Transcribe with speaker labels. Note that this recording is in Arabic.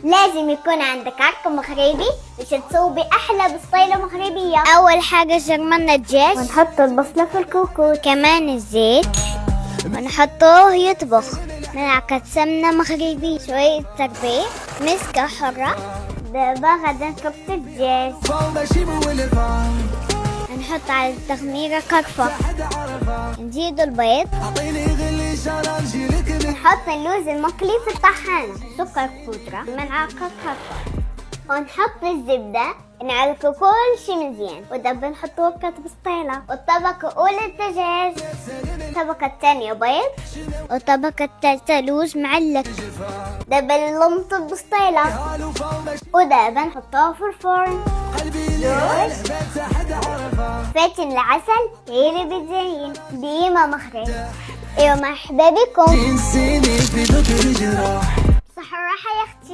Speaker 1: لازم يكون عندك عرق مغربي مش تسوي أحلى بسطيلة مغربية. أول حاجة جرمنا الدجاج ونحط البصلة في الكوكوط، كمان الزيت ونحطوه يطبخ، ملعقة سمنة مغربي، شوية تربيع، مسكة حرة. دابا غدا نحط الدجاج، نحط على التخميرة كرفة، نزيد البيض، نحط اللوز المقلي في الطحانة، سكر بودرة، ملعقة كرفة، ونحط الزبدة، نعلقه كل شي مزيان، ودابا نحطوه بكات بسطيلة. والطبقة الأولى الدجاج، الطبقة الثانية بيض، والطبقة الثالثة لوز معلق. دابا نلمط البسطيلة، ودابا نحطوه في الفرن. فاتن العسل هي اللي بتزين ديما مغرب. ايوه مرحبا بكم. صحة الراحة يا اختي.